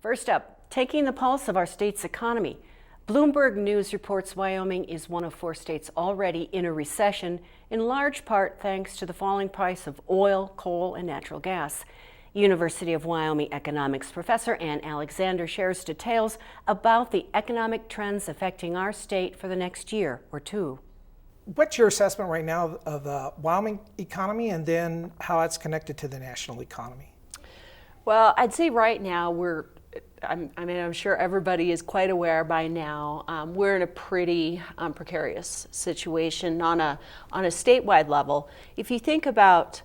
First up, taking the pulse of our state's economy. Bloomberg News reports Wyoming is one of 4 states already in a recession, in large part thanks to the falling price of oil, coal, and natural gas. University of Wyoming economics professor Ann Alexander shares details about the economic trends affecting our state for the next year or two. What's your assessment right now of the Wyoming economy and then how it's connected to the national economy? Well, I'd say right now I'm sure everybody is quite aware by now, we're in a pretty precarious situation on a statewide level. If you think about,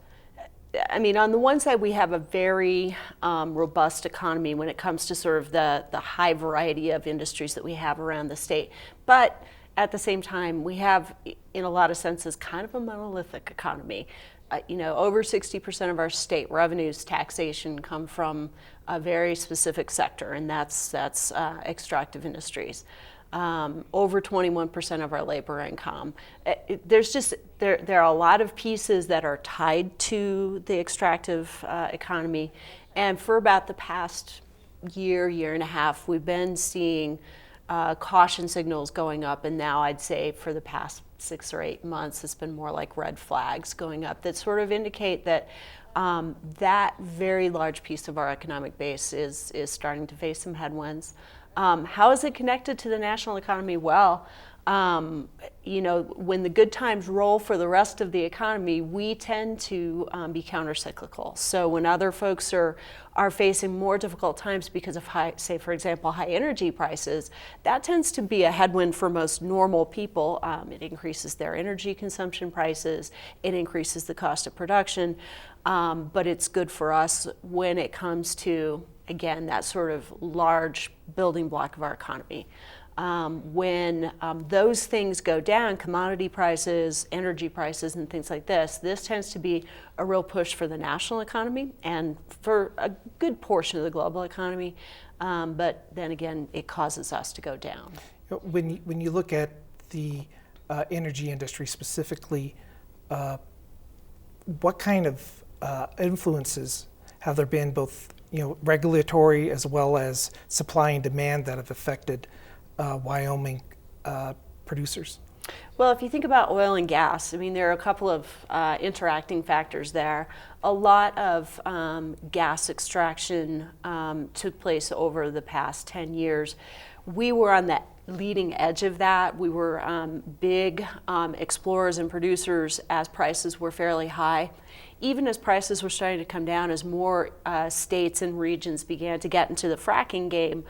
on the one side we have a very robust economy when it comes to sort of the high variety of industries that we have around the state. But at the same time, we have, in a lot of senses, kind of a monolithic economy. Over 60% of our state revenues, taxation, come from a very specific sector, and that's extractive industries. Over 21% of our labor income. There are a lot of pieces that are tied to the extractive economy, and for about the past year and a half, we've been seeing caution signals going up, and now I'd say for the past 6 or 8 months, it's been more like red flags going up that sort of indicate that that very large piece of our economic base is starting to face some headwinds. How is it connected to the national economy? Well, when the good times roll for the rest of the economy, we tend to be countercyclical. So when other folks are facing more difficult times because of high energy prices, that tends to be a headwind for most normal people. It increases their energy consumption prices, it increases the cost of production, but it's good for us when it comes to, again, that sort of large building block of our economy. When those things go down, commodity prices, energy prices, and things like this tends to be a real push for the national economy and for a good portion of the global economy. But then again, it causes us to go down. When you look at the energy industry specifically, what kind of influences have there been, both regulatory as well as supply and demand, that have affected Wyoming producers? Well, if you think about oil and gas, there are a couple of interacting factors there. A lot of gas extraction took place over the past 10 years. We were on the leading edge of that. We were big explorers and producers as prices were fairly high. Even as prices were starting to come down, as more states and regions began to get into the fracking game,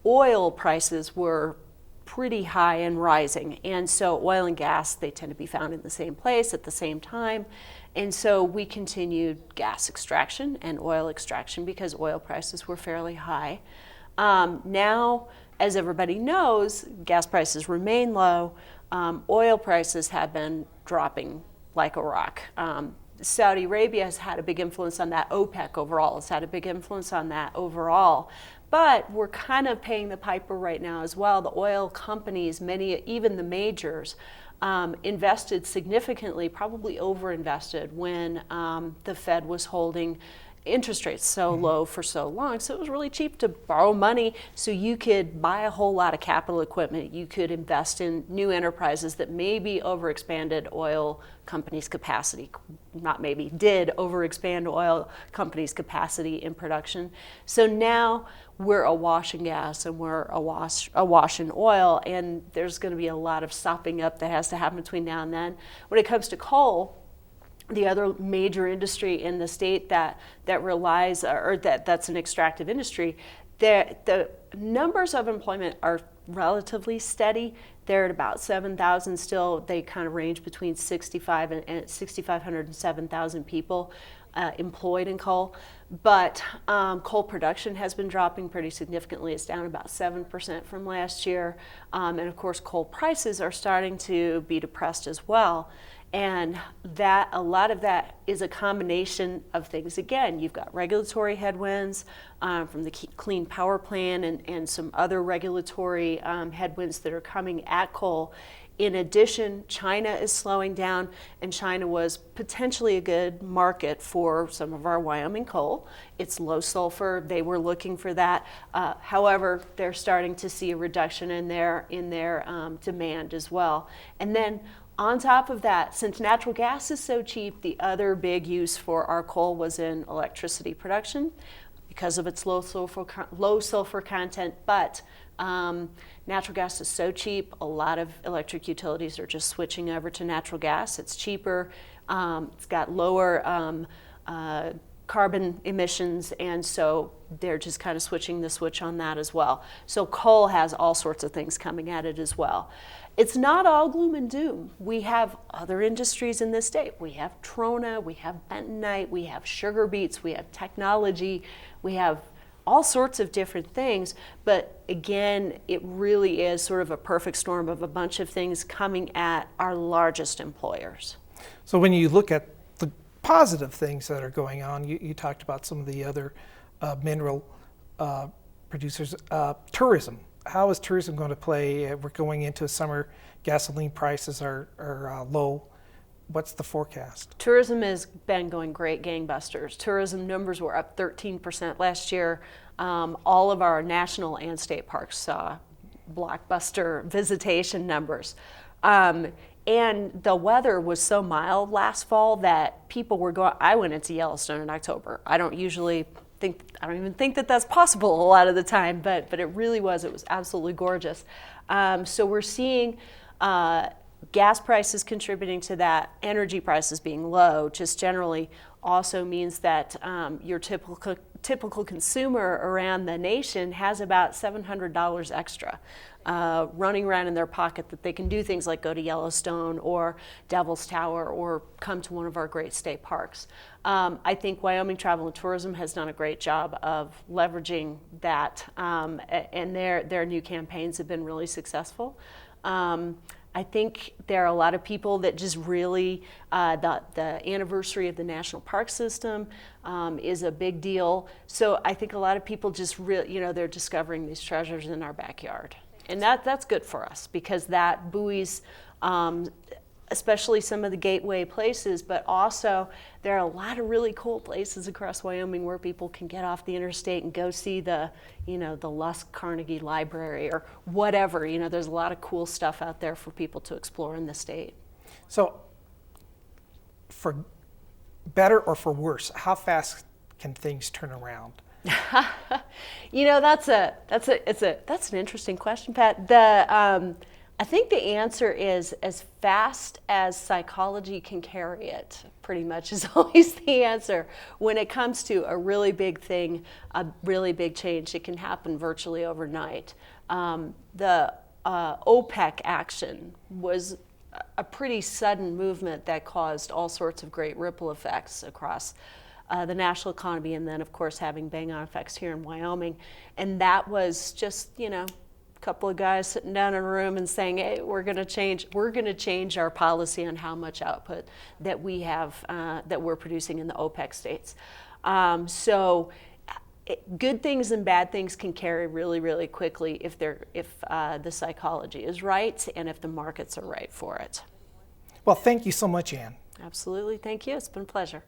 oil prices were pretty high and rising. And so oil and gas, they tend to be found in the same place at the same time. And so we continued gas extraction and oil extraction because oil prices were fairly high. Now, as everybody knows, gas prices remain low. Oil prices have been dropping like a rock. Saudi Arabia has had a big influence on that. OPEC overall has had a big influence on that overall. But we're kind of paying the piper right now as well. The oil companies, many, even the majors, invested significantly, probably overinvested when the Fed was holding interest rates so low for so long. So it was really cheap to borrow money so you could buy a whole lot of capital equipment. You could invest in new enterprises that maybe overexpanded oil companies' capacity, not maybe, did overexpand oil companies' capacity in production. So now we're awash in gas and we're awash in oil, and there's going to be a lot of sopping up that has to happen between now and then. When it comes to coal, the other major industry in the state that relies, or that's an extractive industry, the numbers of employment are relatively steady. They're at about 7,000 still. They kind of range between 6,500 and 7,000 people employed in coal. But coal production has been dropping pretty significantly. It's down about 7% from last year. And of course, coal prices are starting to be depressed as well. And a lot of that is a combination of things. Again, you've got regulatory headwinds from the Clean Power Plan and some other regulatory headwinds that are coming at coal. In addition, China is slowing down, and China was potentially a good market for some of our Wyoming coal. It's low sulfur. They were looking for that. However, they're starting to see a reduction in their demand as well. And then on top of that, since natural gas is so cheap, the other big use for our coal was in electricity production because of its low sulfur content. But natural gas is so cheap, a lot of electric utilities are just switching over to natural gas. It's cheaper, it's got lower carbon emissions, and so they're just kind of switching the switch on that as well. So coal has all sorts of things coming at it as well. It's not all gloom and doom. We have other industries in this state. We have trona, we have bentonite, we have sugar beets, we have technology, we have all sorts of different things, but again, it really is sort of a perfect storm of a bunch of things coming at our largest employers. So when you look at the positive things that are going on, you talked about some of the other mineral producers. Tourism. How is tourism going to play? We're going into summer. Gasoline prices are low. What's the forecast? Tourism has been going great gangbusters. Tourism numbers were up 13% last year. All of our national and state parks saw blockbuster visitation numbers. And the weather was so mild last fall that people were going. I went into Yellowstone in October. I don't even think that that's possible a lot of the time, but it really was. It was absolutely gorgeous. So we're seeing gas prices contributing to that. Energy prices being low just generally also means that your typical consumer around the nation has about $700 extra running around in their pocket that they can do things like go to Yellowstone or Devil's Tower or come to one of our great state parks. I think Wyoming Travel and Tourism has done a great job of leveraging that, and their new campaigns have been really successful. I think there are a lot of people that just really, the anniversary of the National Park System is a big deal. So I think a lot of people just really, they're discovering these treasures in our backyard. And that's good for us because that buoys especially some of the gateway places, but also there are a lot of really cool places across Wyoming where people can get off the interstate and go see the Lusk Carnegie Library or whatever. There's a lot of cool stuff out there for people to explore in the state. So, for better or for worse, how fast can things turn around? That's an interesting question, Pat. I think the answer is as fast as psychology can carry it, pretty much is always the answer. When it comes to a really big thing, a really big change, it can happen virtually overnight. The OPEC action was a pretty sudden movement that caused all sorts of great ripple effects across the national economy, and then of course having bang-on effects here in Wyoming. And that was just, couple of guys sitting down in a room and saying, hey, we're going to change our policy on how much output that we have, that we're producing in the OPEC states. Good things and bad things can carry really, really quickly if the psychology is right and if the markets are right for it. Well, thank you so much, Ann. Absolutely. Thank you. It's been a pleasure.